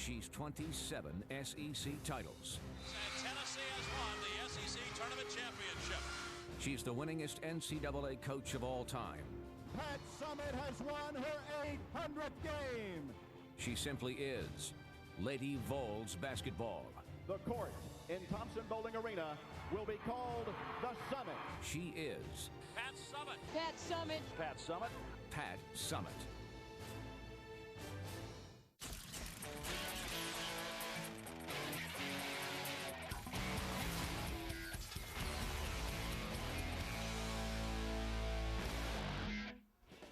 She's 27 SEC titles. And Tennessee has won the SEC Tournament Championship. She's the winningest NCAA coach of all time. Pat Summitt has won her 800th game. She simply is Lady Vols basketball. The court in Thompson Bowling Arena will be called the Summit. She is Pat Summitt. Pat Summitt. Pat Summitt. Pat Summitt.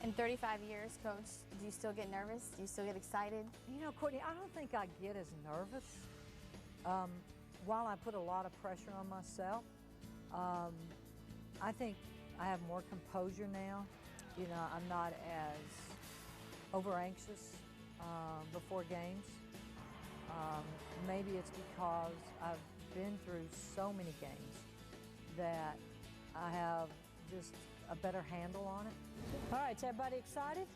In 35 years, Coach, do you still get nervous? Do you still get excited? You know, Courtney, I don't think I get as nervous. While I put a lot of pressure on myself, I think I have more composure now. You know, I'm not as over anxious before games. Maybe it's because I've been through so many games that I have just a better handle on it. All right, is everybody excited?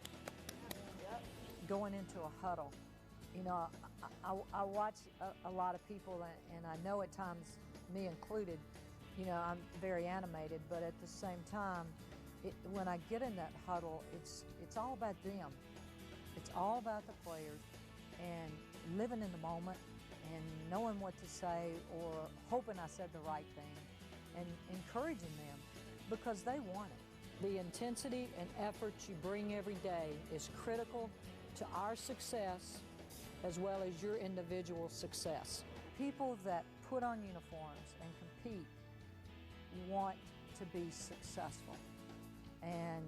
Yep. Going into a huddle. You know, I watch a lot of people, and I know at times, me included, you know, I'm very animated, but at the same time, when I get in that huddle, it's all about them. It's all about the players and living in the moment and knowing what to say or hoping I said the right thing and encouraging them because they want it. The intensity and effort you bring every day is critical to our success as well as your individual success. People that put on uniforms and compete want to be successful. And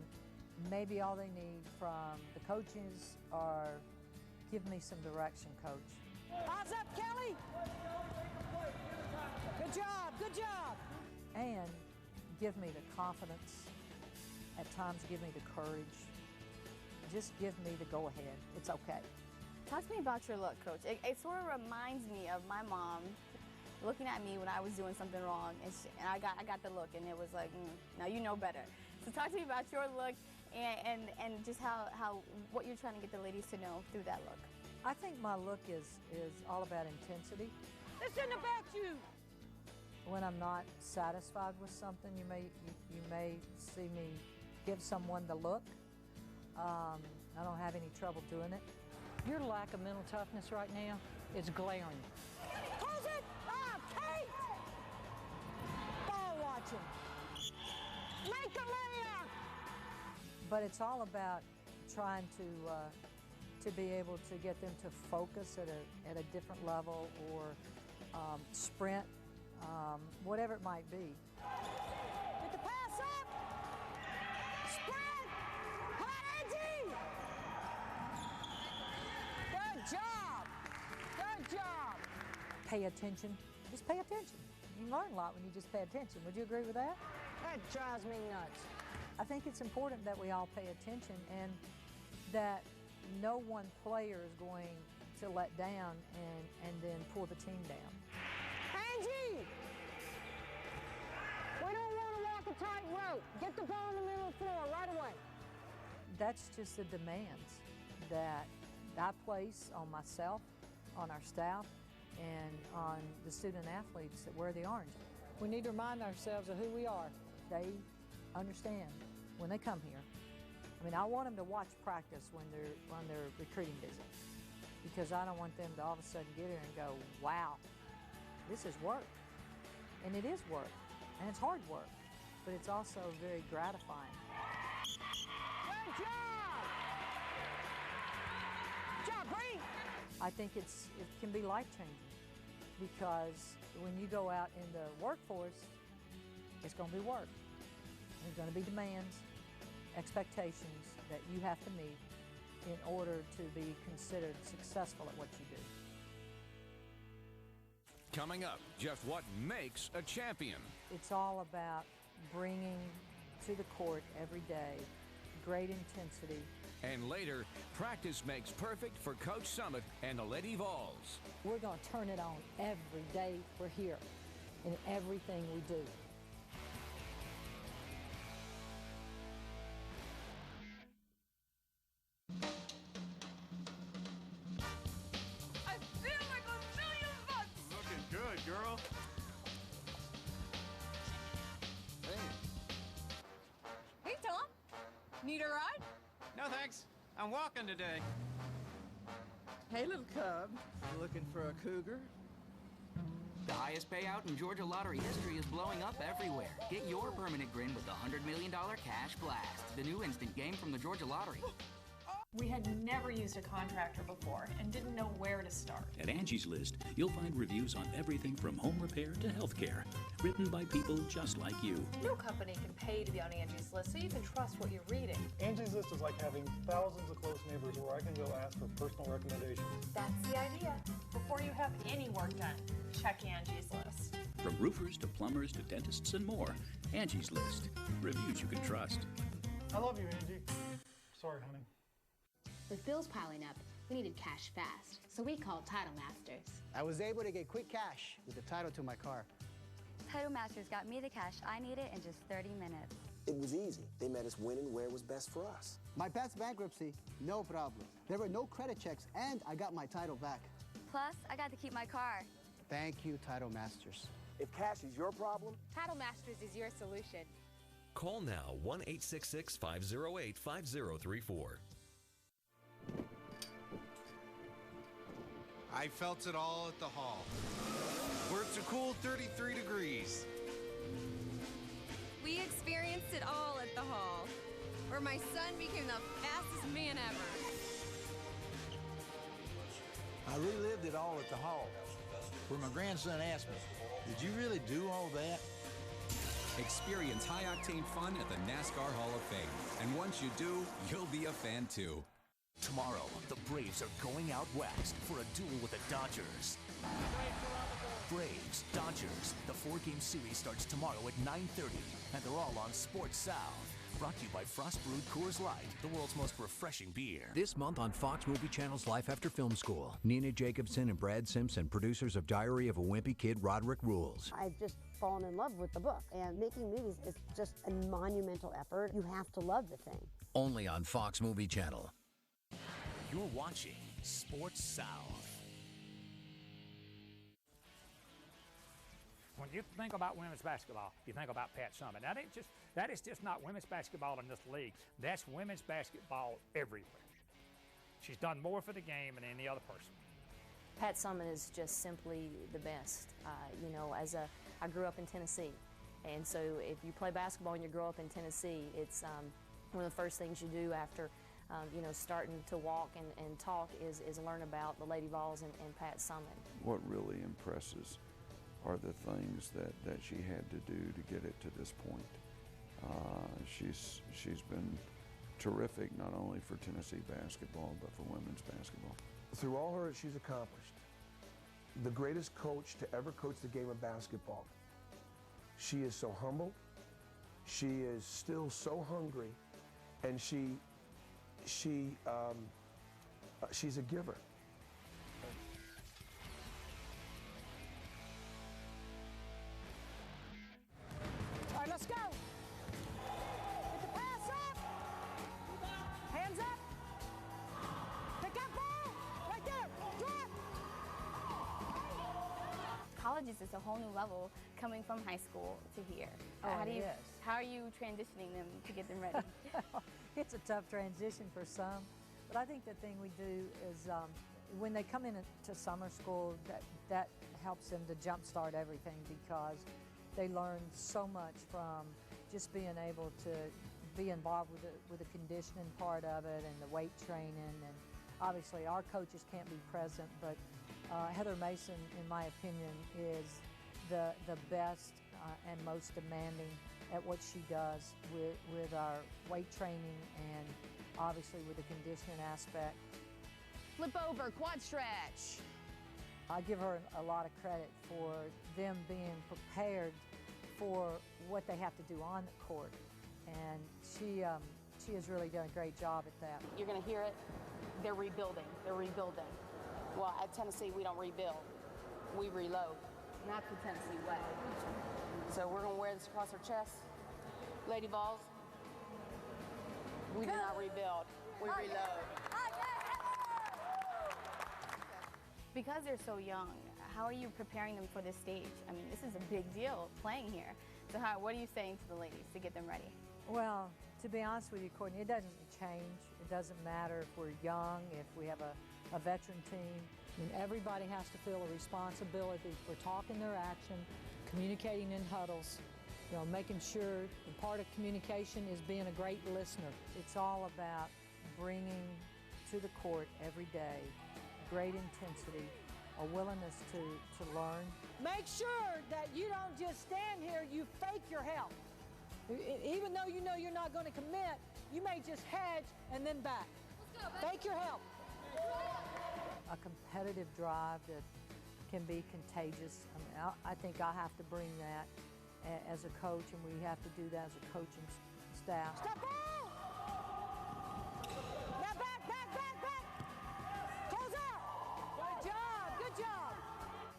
maybe all they need from the coaches are, give me some direction, Coach. Eyes up, Kelly! Good job, good job! And give me the confidence, at times give me the courage, just give me the go-ahead. It's okay. Talk to me about your look, Coach. It sort of reminds me of my mom looking at me when I was doing something wrong, and I got the look, and it was like, now you know better. So talk to me about your look and just how what you're trying to get the ladies to know through that look. I think my look is all about intensity. This isn't about you. When I'm not satisfied with something, you may see me give someone the look. I don't have any trouble doing it. Your lack of mental toughness right now is glaring. Close it! Ah, Kate! Ball watching. Make a layup! But it's all about trying to be able to get them to focus at a different level or sprint, whatever it might be. Get the pass up! Sprint! Come on, Angie! Good job! Good job! Pay attention. Just pay attention. You learn a lot when you just pay attention. Would you agree with that? That drives me nuts. I think it's important that we all pay attention and that no one player is going to let down and then pull the team down. Angie! We don't want to walk a tightrope. Get the ball in the middle of the floor right away. That's just the demands that I place on myself, on our staff, and on the student athletes that wear the orange. We need to remind ourselves of who we are. They understand when they come here. I mean, I want them to watch practice when they're recruiting visits because I don't want them to all of a sudden get here and go, wow, this is work. And it is work, and it's hard work, but it's also very gratifying. Good job! Good job, Bree! I think it can be life-changing because when you go out in the workforce, it's going to be work. There's going to be demands, expectations that you have to meet in order to be considered successful at what you do. Coming up, just what makes a champion? It's all about bringing to the court every day great intensity. And later, practice makes perfect for Coach Summitt and the Lady Vols. We're going to turn it on every day we're here in everything we do. Need a ride? No, thanks. I'm walking today. Hey, little cub. Looking for a cougar? The highest payout in Georgia lottery history is blowing up everywhere. Get your permanent grin with the $100 million Cash Blast, the new instant game from the Georgia Lottery. We had never used a contractor before and didn't know where to start. At Angie's List, you'll find reviews on everything from home repair to healthcare, written by people just like you. No company can pay to be on Angie's List, so you can trust what you're reading. Angie's List is like having thousands of close neighbors where I can go ask for personal recommendations. That's the idea. Before you have any work done, check Angie's List. From roofers to plumbers to dentists and more, Angie's List. Reviews you can trust. I love you, Angie. Sorry, honey. With bills piling up, we needed cash fast, so we called Title Masters. I was able to get quick cash with the title to my car. Title Masters got me the cash I needed in just 30 minutes. It was easy. They met us when and where was best for us. My past bankruptcy, no problem. There were no credit checks, and I got my title back. Plus, I got to keep my car. Thank you, Title Masters. If cash is your problem, Title Masters is your solution. Call now 1-866-508-5034. I felt it all at the Hall, where it's a cool 33 degrees. We experienced it all at the Hall, where my son became the fastest man ever. I relived it all at the Hall, where my grandson asked me, "Did you really do all that?" Experience high-octane fun at the NASCAR Hall of Fame. And once you do, you'll be a fan too. Tomorrow, the Braves are going out west for a duel with the Dodgers. Braves, Dodgers. The 4-game series starts tomorrow at 9:30, and they're all on Sports South. Brought to you by Frost Brewed Coors Light, the world's most refreshing beer. This month on Fox Movie Channel's Life After Film School, Nina Jacobson and Brad Simpson, producers of Diary of a Wimpy Kid, Roderick Rules. I've just fallen in love with the book, and making movies is just a monumental effort. You have to love the thing. Only on Fox Movie Channel. You're watching Sports South. When you think about women's basketball, you think about Pat Summitt. That is just not women's basketball in this league. That's women's basketball everywhere. She's done more for the game than any other person. Pat Summitt is just simply the best. You know, I grew up in Tennessee, and so if you play basketball and you grow up in Tennessee, it's one of the first things you do after you know, starting to walk and talk is learn about the Lady Vols and Pat Summitt. What really impresses are the things that she had to do to get it to this point. She's been terrific not only for Tennessee basketball but for women's basketball. Through all her she's accomplished, the greatest coach to ever coach the game of basketball. She is so humble, she is still so hungry, and she's a giver. All right, let's go. Get the pass up. Hands up. Pick up ball. Right there. Drop. College is just a whole new level coming from high school to here. Oh, How are you transitioning them to get them ready? It's a tough transition for some, but I think the thing we do is when they come into summer school, that helps them to jumpstart everything because they learn so much from just being able to be involved with the conditioning part of it and the weight training. And obviously our coaches can't be present, but Heather Mason, in my opinion, is the best and most demanding at what she does with our weight training and obviously with the conditioning aspect. Flip over, quad stretch. I give her a lot of credit for them being prepared for what they have to do on the court, and she has really done a great job at that. You're going to hear it. They're rebuilding. They're rebuilding. Well, at Tennessee, we don't rebuild. We reload. And that's the Tennessee way. So we're going to wear this across our chest. Lady Vols, we do not rebuild. We reload. Because they're so young, how are you preparing them for this stage? I mean, this is a big deal playing here. So what are you saying to the ladies to get them ready? Well, To be honest with you, Courtney, it doesn't change. It doesn't matter if we're young, if we have a veteran team. I mean, everybody has to feel a responsibility for talking their action, communicating in huddles, you know, making sure the part of communication is being a great listener. It's all about bringing to the court every day great intensity, a willingness to learn. Make sure that you don't just stand here, you fake your help. Even though you know you're not going to commit, you may just hedge and then back. Fake your help. A competitive drive that can be contagious. I mean, I think I have to bring that as a coach, and we have to do that as a coaching staff. Step out! Now back! Close out! Good job!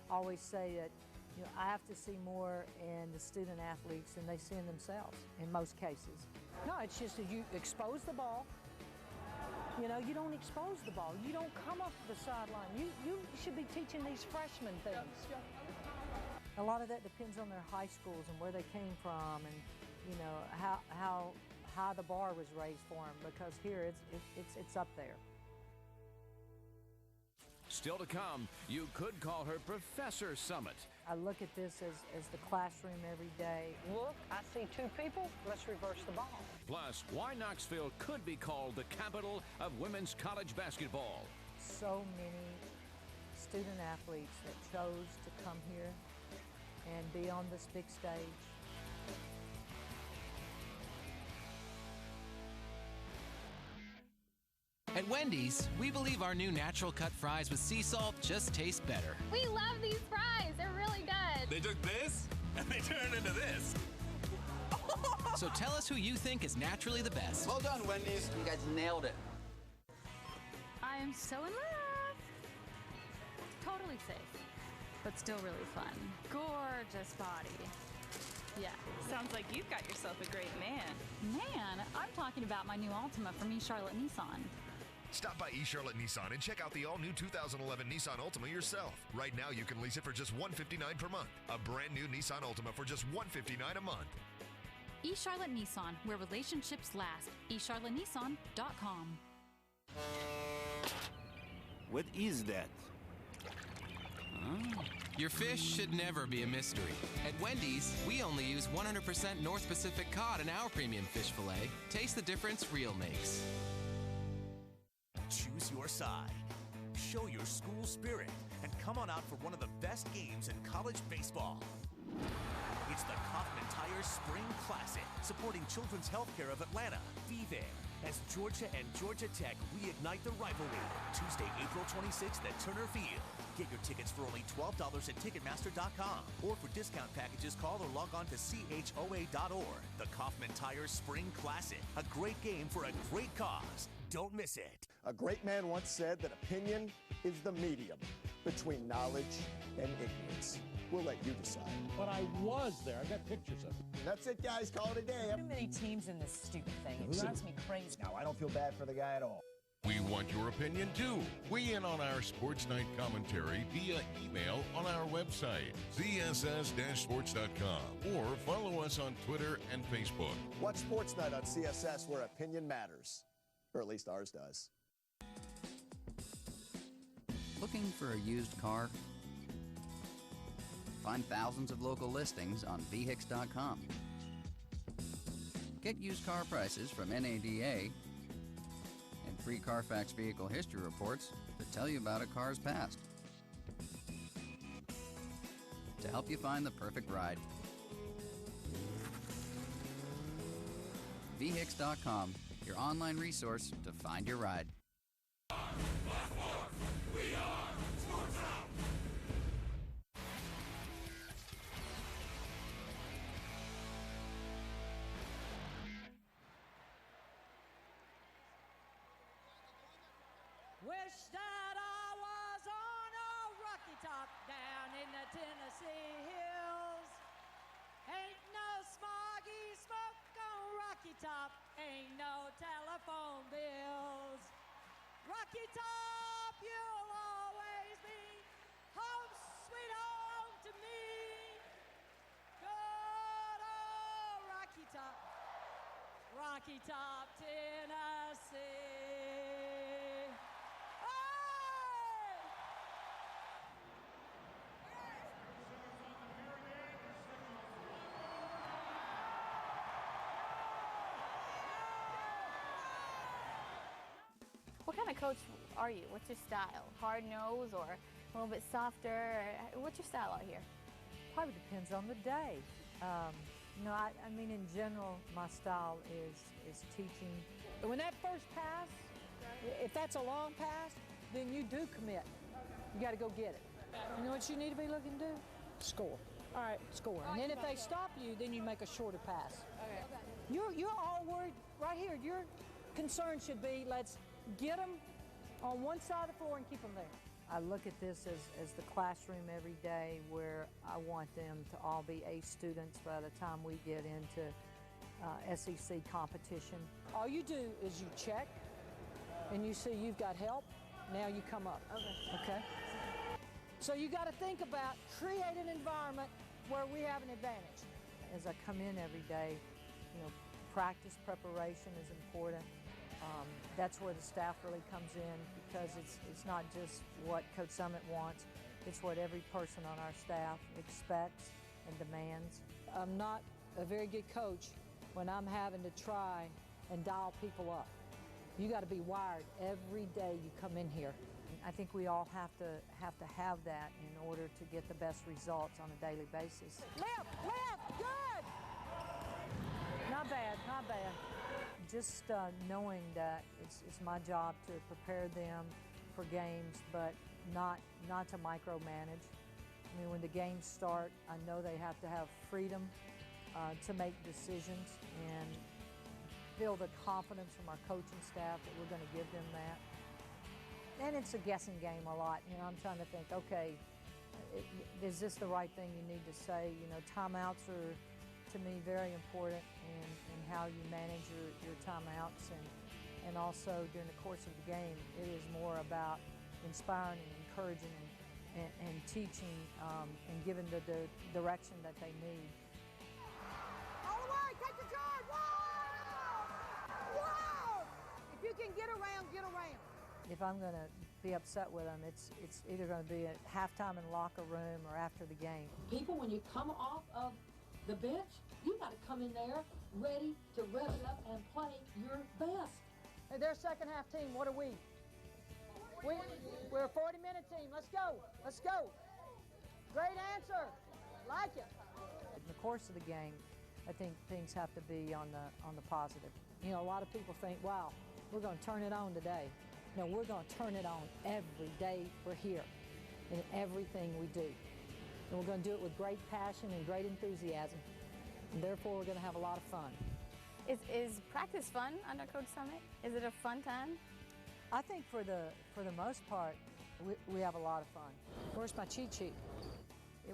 I always say that, you know, I have to see more in the student athletes than they see in themselves in most cases. No, it's just that you expose the ball. You know, you don't expose the ball. You don't come up the sideline. You should be teaching these freshmen things. A lot of that depends on their high schools and where they came from, and you know how high the bar was raised for them. Because here it's up there. Still to come, you could call her Professor Summitt. I look at this as the classroom every day. Look, I see two people. Let's reverse the ball. Plus, why Knoxville could be called the capital of women's college basketball. So many student athletes that chose to come here and be on this big stage. At Wendy's, we believe our new natural cut fries with sea salt just taste better. We love these fries. They're really good. They took this and they turned into this. So tell us who you think is naturally the best. Well done, Wendy's. You guys nailed it. I am so in love. Totally safe, but still really fun. Gorgeous body. Yeah. Sounds like you've got yourself a great man. Man, I'm talking about my new Altima from East Charlotte Nissan. Stop by East Charlotte Nissan and check out the all-new 2011 Nissan Altima yourself. Right now, you can lease it for just $159 per month. A brand new Nissan Altima for just $159 a month. East Charlotte Nissan, where relationships last. EastCharlotteNissan.com. What is that? Your fish should never be a mystery. At Wendy's, we only use 100% North Pacific cod in our premium fish fillet. Taste the difference real makes. Choose your side. Show your school spirit and come on out for one of the best games in college baseball. It's the Kaufman Tire Spring Classic, supporting Children's Healthcare of Atlanta. Be there as Georgia and Georgia Tech reignite the rivalry. Tuesday, April 26th at Turner Field. Get your tickets for only $12 at Ticketmaster.com. Or for discount packages, call or log on to CHOA.org. The Kaufman Tire Spring Classic. A great game for a great cause. Don't miss it. A great man once said that opinion is the medium between knowledge and ignorance. We'll let you decide. But I was there. I got pictures of it. That's it, guys. Call it a day. Too many teams in this stupid thing. It drives me crazy. No, I don't feel bad for the guy at all. We want your opinion, too. Weigh in on our Sports Night commentary via email on our website, css-sports.com, or follow us on Twitter and Facebook. Watch Sports Night on CSS, where opinion matters. Or at least ours does. Looking for a used car? Find thousands of local listings on vhix.com. Get used car prices from NADA and free Carfax vehicle history reports that tell you about a car's past to help you find the perfect ride. vhix.com, your online resource to find your ride. Wish that I was on a rocky top down in the Tennessee hills. Ain't no smoggy smoke on Rocky Top, ain't no telephone bills. Rocky Top, you'll always be home sweet home to me. Good old Rocky Top, Rocky Top, Tennessee. What kind of coach are you? What's your style? Hard nose or a little bit softer? What's your style out here? Probably depends on the day. You know, I mean, in general, my style is teaching. When that first pass, if that's a long pass, then you do commit. You got to go get it. You know what you need to be looking to do? Score. All right, score. And then if they stop you, then you make a shorter pass. Okay. You're all worried right here. Your concern should be, let's get them on one side of the floor and keep them there. I look at this as the classroom every day, where I want them to all be A students by the time we get into SEC competition. All you do is you check, and you see you've got help. Now you come up. Okay? So you got to think about create an environment where we have an advantage. As I come in every day, you know, practice preparation is important. That's where the staff really comes in, because it's not just what Coach Summitt wants, it's what every person on our staff expects and demands. I'm not a very good coach when I'm having to try and dial people up. You got to be wired every day you come in here. I think we all have to have that in order to get the best results on a daily basis. Left, good! Not bad, not bad. Just knowing that it's my job to prepare them for games, but not to micromanage. I mean, when the games start, I know they have to have freedom to make decisions, and feel the confidence from our coaching staff that we're going to give them that. And it's a guessing game a lot. You know, I'm trying to think, okay, is this the right thing you need to say? You know, timeouts are, to me, very important in how you manage your timeouts, and also during the course of the game, it is more about inspiring and encouraging and teaching and giving the direction that they need. All the way, take the charge! Whoa! Whoa! If you can get around, get around. If I'm going to be upset with them, it's either going to be at halftime in the locker room or after the game. People, when you come off of the bench, you got to come in there ready to rev it up and play your best. Hey, they're a second half team. What are we? We're a 40-minute team. Let's go. Let's go. Great answer. Like it. In the course of the game, I think things have to be on the positive. You know, a lot of people think, wow, we're going to turn it on today. No, we're going to turn it on every day we're here in everything we do. And we're going to do it with great passion and great enthusiasm. And therefore, we're going to have a lot of fun. Is practice fun under Coach Summitt? Is it a fun time? I think for the most part, we have a lot of fun. Where's my cheat sheet?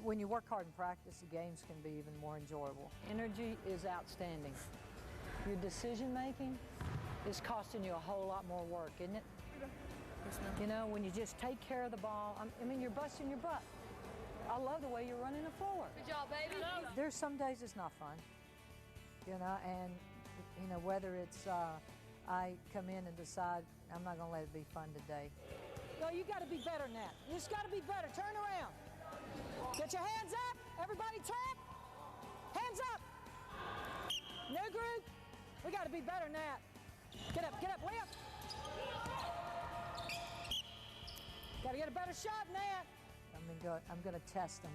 When you work hard in practice, the games can be even more enjoyable. Energy is outstanding. Your decision making is costing you a whole lot more work, isn't it? You know, when you just take care of the ball, I mean, you're busting your butt. I love the way you're running the floor. Good job, baby. There's some days it's not fun, you know, and, you know, whether it's I come in and decide I'm not going to let it be fun today. No, you got to be better than that. You just got to be better. Turn around. Get your hands up. Everybody tap. Hands up. New group. We got to be better than that. Get up, lift. Got to get a better shot than that. I'm going to test them.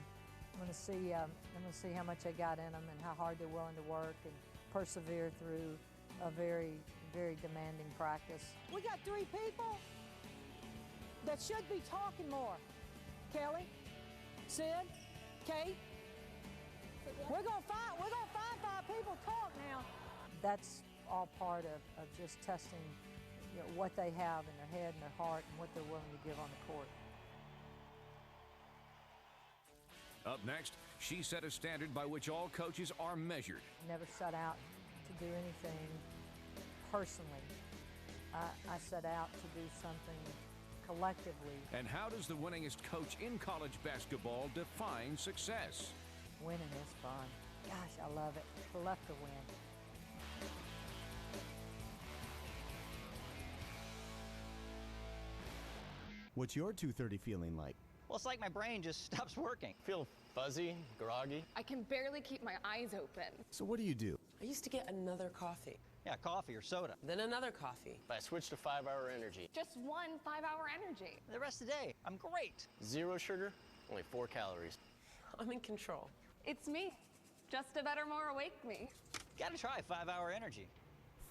I'm going to see how much I got in them and how hard they're willing to work and persevere through a very, very demanding practice. We got 3 people that should be talking more. Kelly, Sid, Kate. We're gonna find 5 people to talk now. That's all part of just testing, you know, what they have in their head and their heart and what they're willing to give on the court. Up next, she set a standard by which all coaches are measured. Never set out to do anything personally. I set out to do something collectively. And how does the winningest coach in college basketball define success? Winning is fun. Gosh, I love it. I love to win. What's your 2:30 feeling like? Well, it's like my brain just stops working. Feel fuzzy, groggy. I can barely keep my eyes open. So what do? I used to get another coffee. Yeah, coffee or soda. Then another coffee. But I switched to 5-Hour Energy. Just one 5-hour energy. The rest of the day, I'm great. 0 sugar, only 4 calories. I'm in control. It's me. Just a better, more awake me. Gotta try 5-hour energy.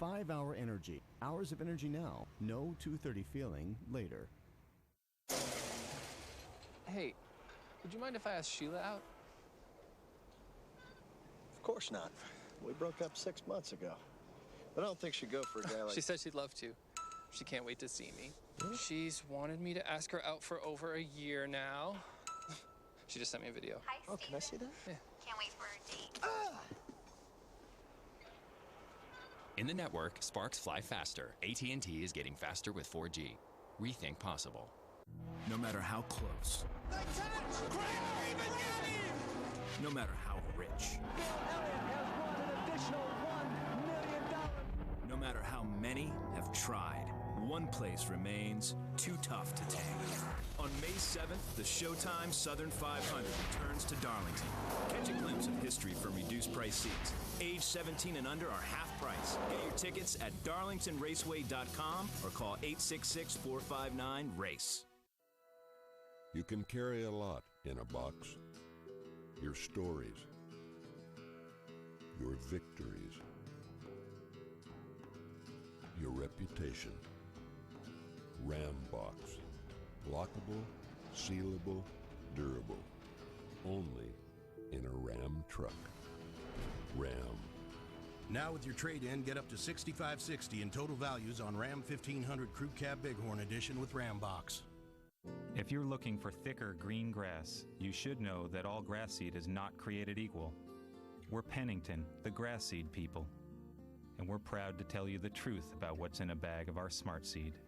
5-Hour Energy. Hours of energy now. No 2:30 feeling later. Hey, would you mind if I asked Sheila out? Of course not. We broke up 6 months ago. But I don't think she'd go for a guy like... She said she'd love to. She can't wait to see me. Really? She's wanted me to ask her out for over a year now. She just sent me a video. Hi, Steve. Oh, can I see that? Yeah. Can't wait for a date. In the network, sparks fly faster. AT&T is getting faster with 4G. Rethink possible. No matter how close. No matter how rich. No matter how many have tried, one place remains too tough to take. On May 7th, the Showtime Southern 500 returns to Darlington. Catch a glimpse of history from reduced price seats. Age 17 and under are half price. Get your tickets at darlingtonraceway.com or call 866-459-RACE. You can carry a lot in a box. Your stories, your victories, your reputation. Ram Box. Lockable, sealable, durable. Only in a Ram truck. Ram. Now with your trade-in, get up to $65.60 in total values on Ram 1500 Crew Cab Bighorn Edition with Ram Box. If you're looking for thicker green grass, you should know that all grass seed is not created equal. We're Pennington, the grass seed people. And we're proud to tell you the truth about what's in a bag of our smart seed.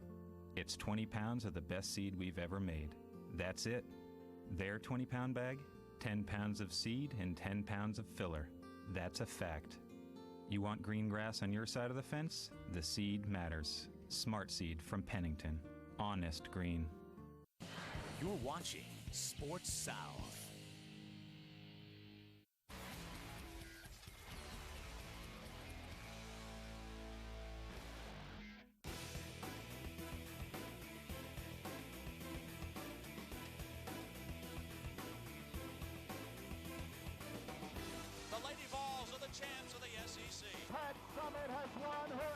It's 20 pounds of the best seed we've ever made. That's it. Their 20-pound bag, 10 pounds of seed and 10 pounds of filler. That's a fact. You want green grass on your side of the fence? The seed matters. Smart Seed from Pennington. Honest green. You're watching Sports South. The Lady Vols are the champs of the SEC. Pat Summitt has won her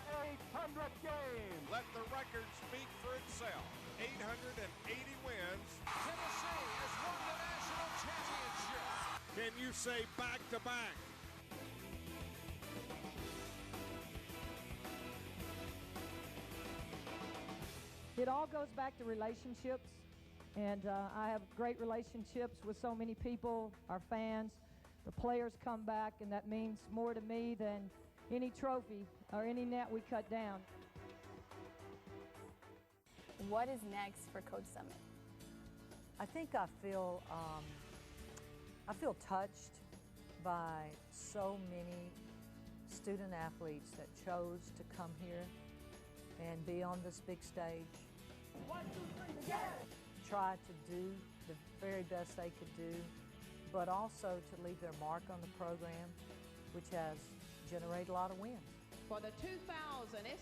800th game. Let the record speak for itself. 880 wins. Tennessee has won the national championship. Can you say back-to-back? It all goes back to relationships, and I have great relationships with so many people, our fans. The players come back, and that means more to me than any trophy or any net we cut down. What is next for Coach Summitt? I think I feel touched by so many student athletes that chose to come here and be on this big stage. 1, 2, 3, together! Try to do the very best they could do, but also to leave their mark on the program, which has generated a lot of wins. For the 2000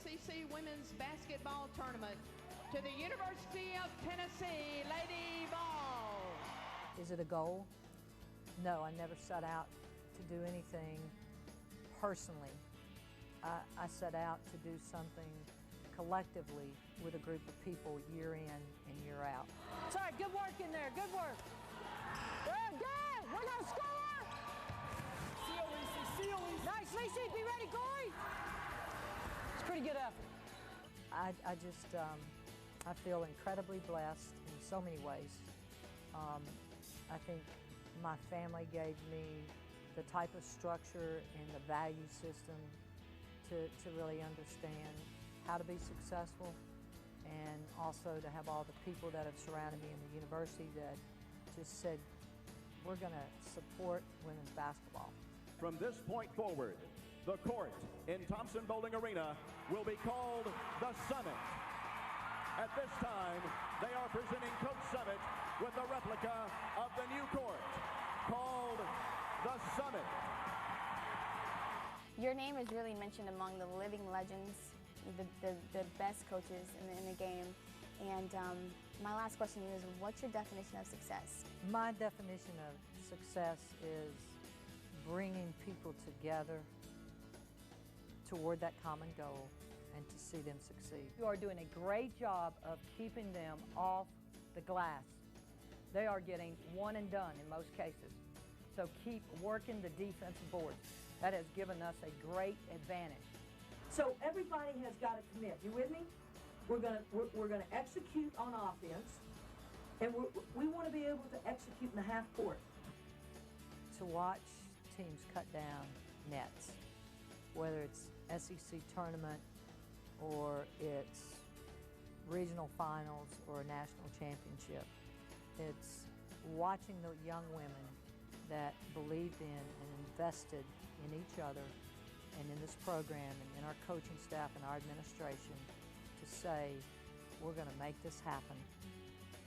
SEC Women's Basketball Tournament, to the University of Tennessee Lady Vols. Is it a goal? No, I never set out to do anything personally. I set out to do something collectively with a group of people year in and year out. Sorry, good work in there, good work. Good, good, we're gonna score! Seal, Lacey, seal, Lacey. Nice, Lacey, be ready, Goy! It's a pretty good effort. I feel incredibly blessed in so many ways. I think my family gave me the type of structure and the value system to really understand how to be successful, and also to have all the people that have surrounded me in the university that just said, we're going to support women's basketball. From this point forward, the court in Thompson Bowling Arena will be called the Summit. At this time, they are presenting Coach Summitt with a replica of the new court called the Summit. Your name is really mentioned among the living legends, the best coaches in the game. And my last question to you is, what's your definition of success? My definition of success is bringing people together toward that common goal and to see them succeed. You are doing a great job of keeping them off the glass. They are getting one and done in most cases. So keep working the defensive boards. That has given us a great advantage. So everybody has got to commit. You with me? We're gonna execute on offense, and we want to be able to execute in the half court. To watch teams cut down nets, whether it's SEC tournament or it's regional finals or a national championship, it's watching the young women that believed in and invested in each other and in this program and in our coaching staff and our administration to say, we're going to make this happen,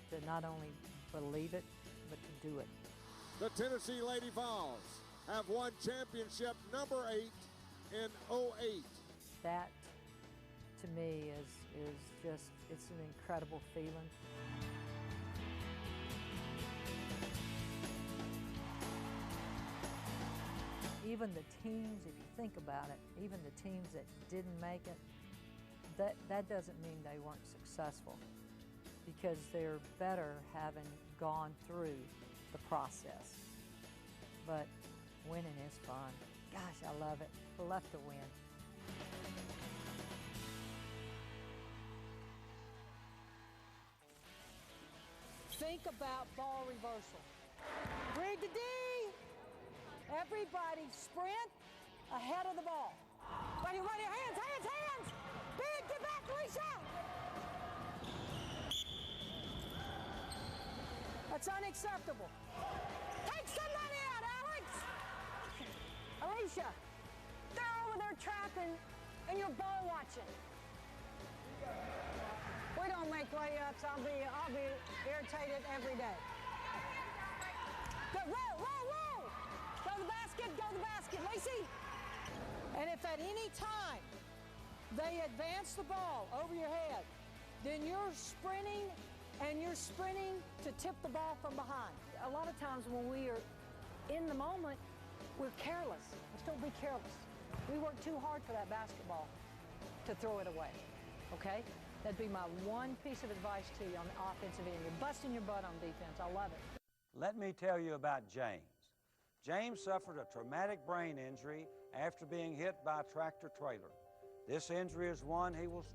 to not only believe it, but to do it. The Tennessee Lady Vols have won championship number 8 in 08. That, to me, is just, it's an incredible feeling. Even the teams, if you think about it, even the teams that didn't make it, that doesn't mean they weren't successful, because they're better having gone through the process. But winning is fun. Gosh, I love it. I love to win. Think about ball reversal. Read the D. Everybody sprint ahead of the ball. Ready, ready, hands, hands, hands! Big, get back, Alicia! That's unacceptable. Take somebody out, Alex! Alicia, they're over there trapping and you're ball watching. We don't make layups. I'll be irritated every day. Go, roll, roll, roll! Go to the basket, Lacey! And if at any time they advance the ball over your head, then you're sprinting to tip the ball from behind. A lot of times when we are in the moment, we're careless. Let's don't be careless. We work too hard for that basketball to throw it away, okay? That'd be my one piece of advice to you on the offensive end. You're busting your butt on defense. I love it. Let me tell you about James. James suffered a traumatic brain injury after being hit by a tractor trailer. This injury is one he will